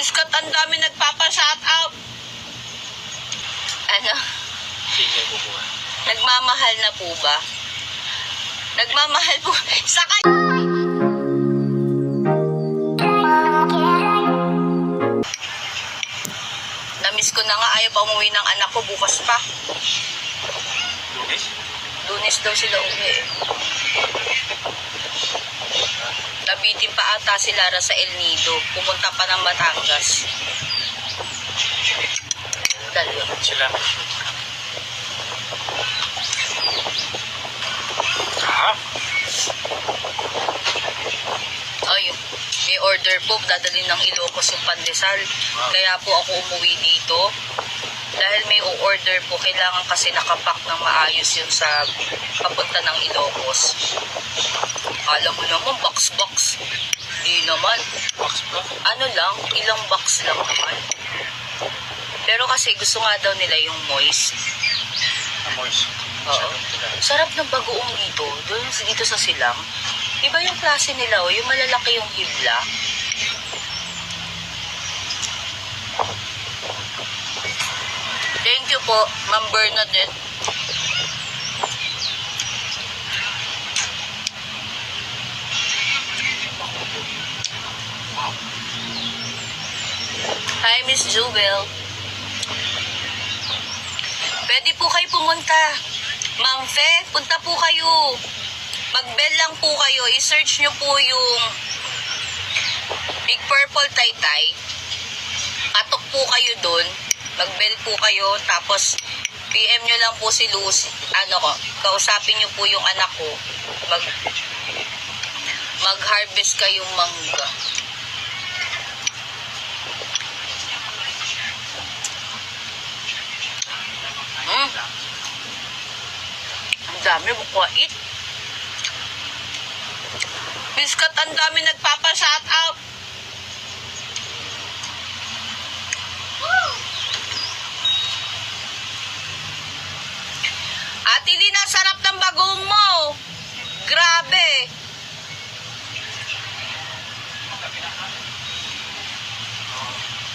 Biskat, ang dami nagpapa-shoutout. Ano? Single po po. Nagmamahal na po ba? Nagmamahal po. Sakay! Namiss ko na nga. Ayaw pa umuwi ng anak ko. Bukas pa. Lunes? Lunes daw sila uwi. Nabitin pa ata si Lara sa El Nido. Pumunta pa ng Batangas. Dalawa. Sila. Ha? Ayun. May order po. Dadalhin ng Ilocos yung pandesal. Kaya po ako umuwi dito. Dahil may order po. Kailangan kasi nakapack ng maayos yun sa papunta ng Ilocos. Alam mo naman, box. Di naman. Box ba? Ano lang, ilang box lang naman. Pero kasi gusto nga daw nila yung moist. Amoys. Oo. Sarap ng bagoong dito. Doon dito sa Silang. Iba yung klase nila, oh. Yung malalaki yung hibla. Thank you po, Ma'am Bernadette. Hi, Miss Jewel. Pwede po kayo pumunta. Ma'am Fe, punta po kayo. Mag-bell lang po kayo. I-search nyo po yung Big Purple Taytay. Katok po kayo dun. Mag-bell po kayo. Tapos, PM nyo lang po si Lucy. Kausapin nyo po yung anak ko. Mag-harvest kayong mangga. Ang dami, bukwait. Biskat, ang dami nagpapa-shoutout. Ate Lina, sarap ng bagong mo. Grabe.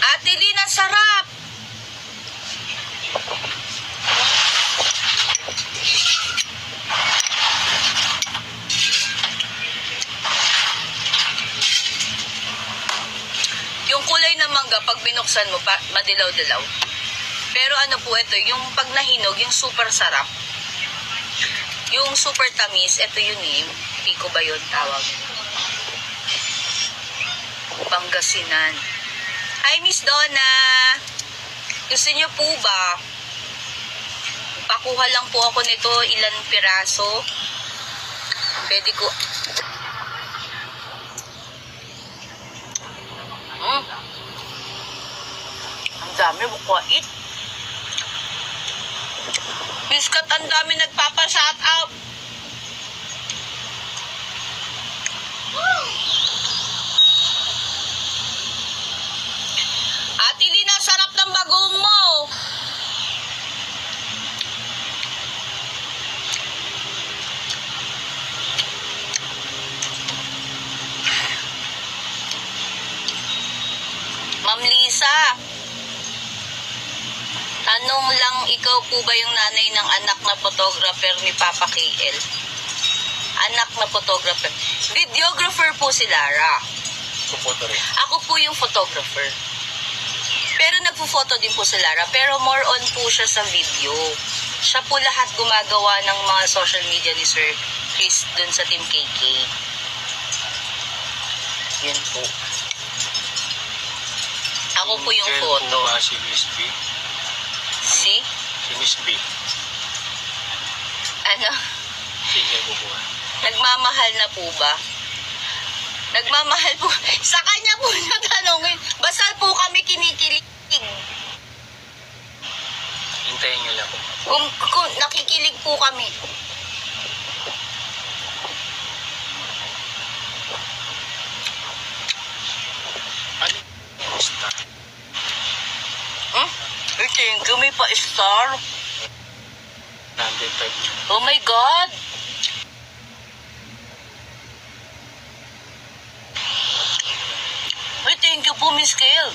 Ate Lina, sarap. Yung kulay ng mangga, pag binuksan mo, madilaw-dilaw. Pero ano po ito, yung pag nahinog, yung super sarap. Yung super tamis, ito yun eh. Pico ba yun tawag? Pangasinan. Hi, Miss Donna. Gusto niyo po ba? Pakuha lang po ako nito, ilan piraso. Pwede ko... Ang dami, bukwait. Biskat, ang dami nagpapa-shoutout. Ate Lina, sarap ng bagong mo. Ma'am Lisa, tanong lang, ikaw po ba yung nanay ng anak na photographer ni Papa KL? Anak na photographer. Videographer po si Lara. Supoto rin. Ako po yung photographer. Pero nagpo-photo din po si Lara. Pero more on po siya sa video. Siya po lahat gumagawa ng mga social media ni Sir Chris dun sa Team KK. Yun po. Ako po yung Single photo. po ba si Miss B? Si? Si Miss B. Ano? Single po po. Nagmamahal na po ba? Nagmamahal po. Sa kanya po natanongin. Basta po kami kinikilig. Hintayin nyo lang po. Kung nakikilig po kami. Ano? Star. I think you may pa-star. 105. Oh my God! Thank you po, Miss Kale.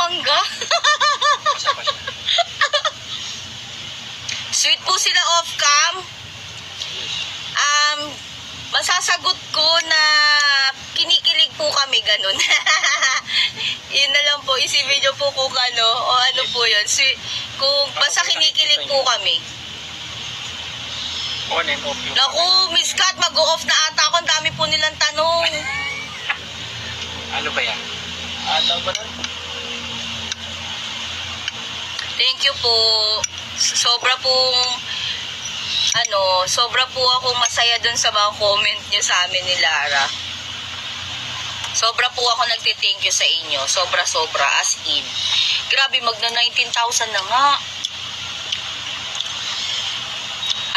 mangga. Isa pa siya. Sweet po sila off-cam. Yes. Masasagot ko na kinikilig po kami, ganun. Yun na lang po, isipin nyo po kung ano, o ano po yun. Kung basta kinikilig po kami. On and off yung... Naku, Miss Kat, mag-o-off na ata ako. Ang dami po nilang tanong. Ano ba yan? Ataw ba lang? Thank you po. Sobra po akong masaya dun sa mga comment nyo sa amin ni Lara. Sobra po ako nagti-thank you sa inyo. Sobra, as in. Grabe, magna 19,000 na nga.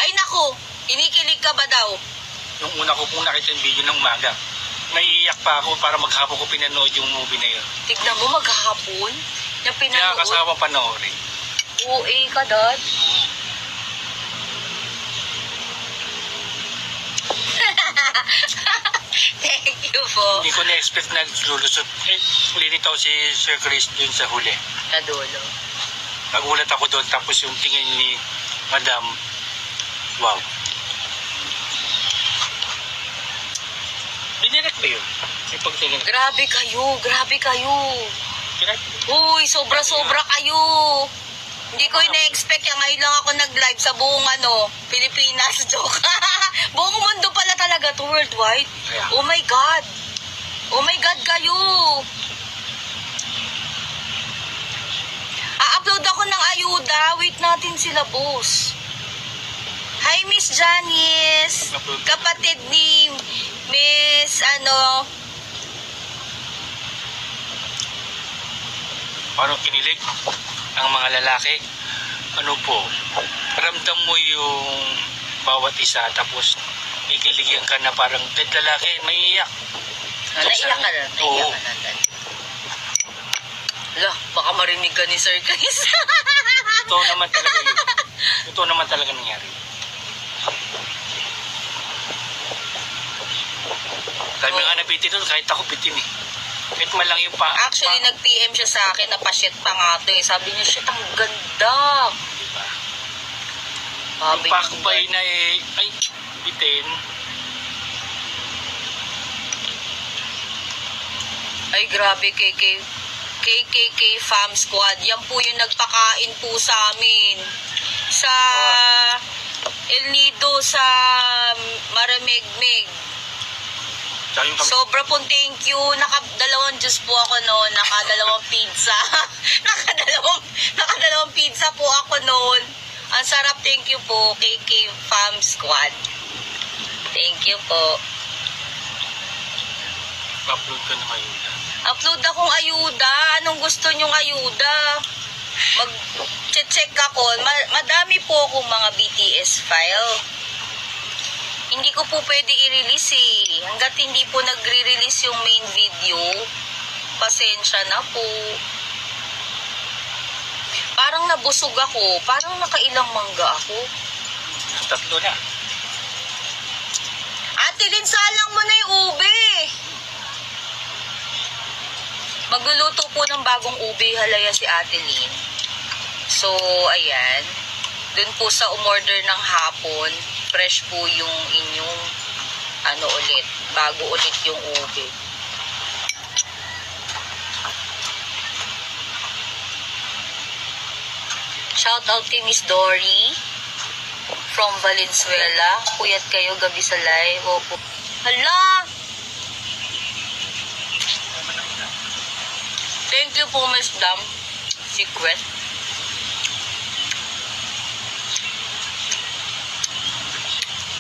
Ay nako, kinikilig ka ba daw? Yung una ko pong nakita yung video ng umaga, naiiyak pa ako para maghapon ko pinanood yung movie na yun. Tignan mo, maghahapon. Yung Kaya pinanood. kasama panoorin. OA ka, Dad. Thank you po. Hindi ko na-expect na lulusot. Linitaw si Sir Chris dun sa huli. Nadulo. Nagulat ako doon, tapos yung tingin ni Madam, wow. Binirect ba yun? Yung pagtingin. Grabe kayo. Kinag- Uy, sobra kayo. Hindi ko ina-expect yan. Ngayon lang ako nag-live sa buong Pilipinas. Joke. Buong mundo pala talaga to, worldwide. Oh my God. Oh my God kayo. A-upload ako ng ayuda. Wait natin sila, boss. Hi, Miss Janice. Kapatid ni Miss, Parang kinilig ang mga lalaki. Ano po, ramdam mo yung bawat isa, tapos ikiligyan ka na parang kahit lalaki, maiiyak. naiyak ka na. Oo. Ala, baka marinig ka ni Sir Chris. Ito naman talaga yun. Ito naman talaga nangyari. Dami nga nabitin doon, kahit ako bitin eh. Kahit man lang yung pa... Actually, nag-PM siya sa akin na pa-shit pa nga ito eh. Sabi niya, shit, ang ganda. Diba? Sabi Yung pakbay na ay, bitin. Ay, grabe, KKK Fam Squad. Yan po yung nagpakain po sa amin. Sa El Nido, sa Maramegmeg. Tsaka yung Sobra pong thank you. Nakadalawang juice po ako noon. Nakadalawang pizza. nakadalawang pizza po ako noon. Ang sarap, thank you po, KK Fam Squad. Thank you po. upload ka na ngayon. Upload akong ayuda. Anong gusto nyong ayuda? Mag-check ako. Madami po akong mga BTS file. Hindi ko po pwede i-release eh. Hanggat hindi po nagre-release yung main video, pasensya na po. Parang nabusog ako. Parang nakailang mangga ako. 3 na. Ate Lynn, salang mo na yung ube. Magluluto po ng bagong ube halaya si Ate Lynn. So, ayan. Dun po sa umorder ng hapon, fresh po yung inyong ulit. Bago ulit yung ube. Shout out kay Miss Dory from Valenzuela. Puyat kayo gabi sa live. Opo. Hala! Thank you po, Miss Dam. Secret.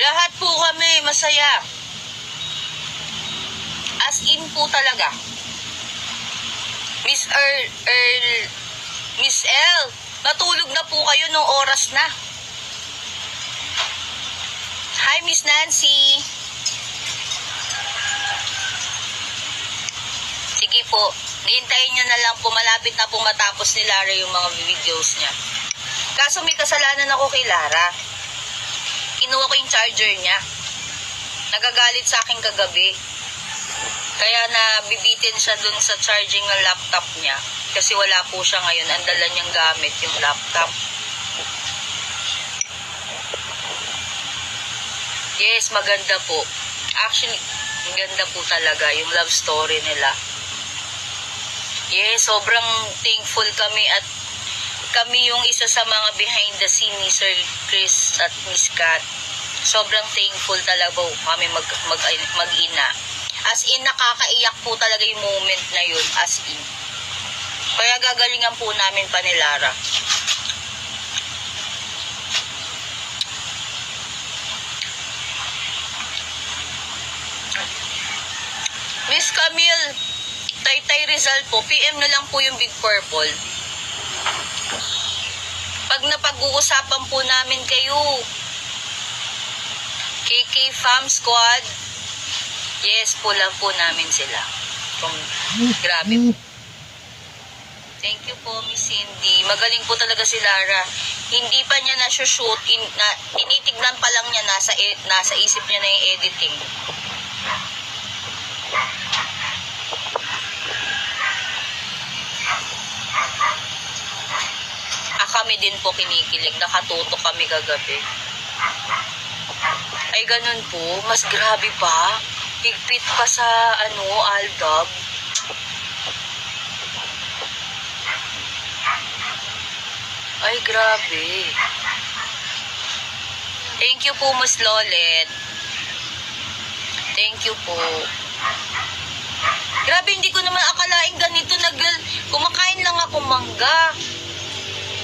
Lahat po kami masaya. As in po talaga. Miss Miss L, natulog na po kayo nung oras na. Hi, Miss Nancy. Sige po, hintayin nyo na lang po. Malapit na po matapos ni Lara yung mga videos niya. Kaso may kasalanan ako kay Lara. Kinuha ko yung charger niya. Nagagalit sa akin kagabi. Kaya nabibitin siya dun sa charging ng laptop niya. Kasi wala po siya ngayon. Ang dala niyang gamit, yung laptop. Yes, maganda po. Actually, maganda po talaga yung love story nila. Yes, sobrang thankful kami at kami yung isa sa mga behind the scene ni Sir Chris at Miss Kat. Sobrang thankful talaga po kami mag-ina. As in, nakakaiyak po talaga yung moment na yun. As in. Kaya gagalingan po namin pa ni Lara. Miss Camille, Taytay Rizal po, PM na lang po yung Big Purple. Pag napag-uusapan po namin kayo, KK Fam Squad, yes po lang po namin sila. Grabe po. Thank you po, Miss Cindy. Magaling po talaga si Lara. Hindi pa niya na-shoot, tinitignan pa lang niya, nasa isip niya na yung editing. Kami din po kinikilig, nakatutok kami kagabi. Ay ganun po, mas grabe pa. Higpit pa sa Aldab. Ay grabe. Thank you po, Ms. Lolet. Thank you po. Grabe, hindi ko naman akalaing ganito. Kumakain lang ako mangga.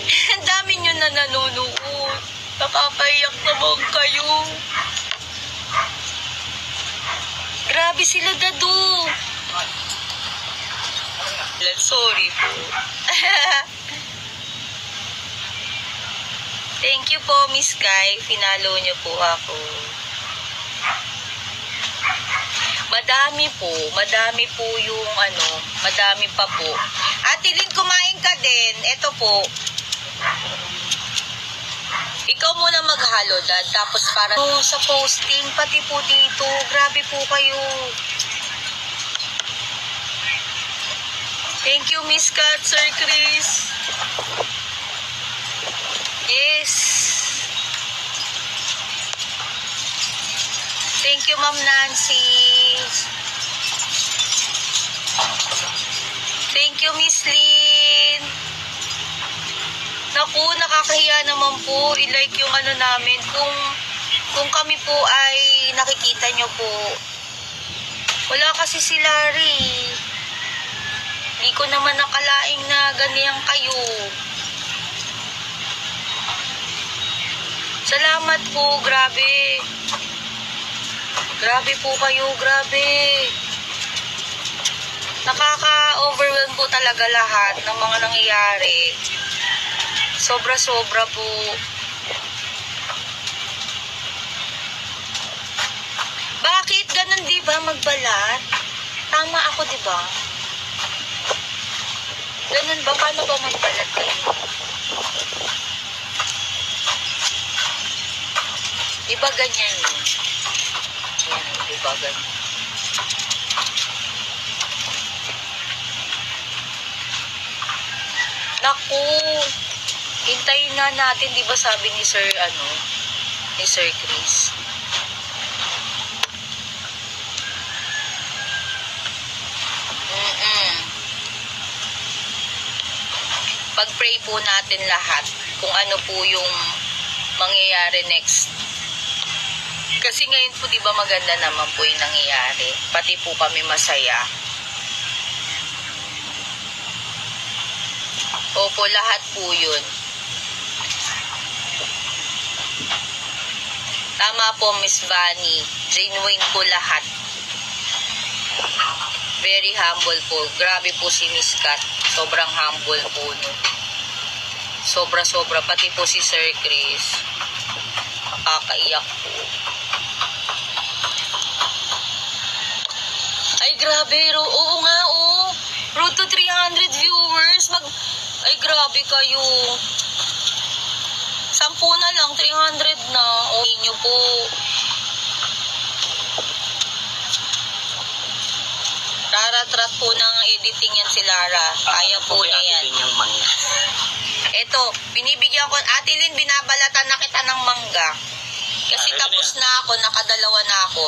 Ang dami nyo na nanonood. Nakakaiyak naman kayo. Grabe sila, Dadu. Sorry po. Thank you po, Miss Kai. Finalo nyo po ako. Madami po yung madami pa po. Ate Lynn, kumain ka din. Ito po. Ikaw muna maghalo, Dad. Tapos para sa posting, pati po dito. Grabe po kayo. Thank you, Miss Kat, Sir Chris. Yes. Thank you, Ma'am Nancy. Thank you, Miss Lynn. Naku, nakakahiya naman po. I-like yung namin. Kung kami po ay nakikita nyo po. Wala kasi si Larry. Hindi ko naman nakalaing na ganyan kayo. Salamat po, grabe. Grabe po kayo, grabe. Nakaka-overwhelm po talaga lahat ng mga nangyayari. Sobra-sobra po. Bakit ganun, di ba, magbalat? Tama ako, di ba? Ganun ba? Paano ba magbalat kayo? Di ba ganyan yun? Yan, di ba ganyan? Naku! Hintayin nga natin, di ba sabi ni Sir, ni Sir Chris. Pag-pray po natin lahat kung ano po yung mangyayari next. Kasi ngayon po, di ba maganda naman po yung nangyayari. Pati po kami masaya. Opo, lahat po yun. Tama po, Miss Bunny. Genuine po lahat. Very humble po. Grabe po si Miss Kat. Sobrang humble po, no. Sobra-sobra. Pati po si Sir Chris. Nakakaiyak po. Ay, grabe. Oo nga, oh. Road to 300 viewers. Ay, grabe kayo. 10 na lang, 300 na. O, inyo po. Arat-rat po ng editing yan si Lara. Kaya po niya yan. Din yung mangga. Ito, binibigyan ko, Ate Lynn, binabalatan na kita ng mangga. Kasi Ready tapos na. na ako, nakadalawa na ako.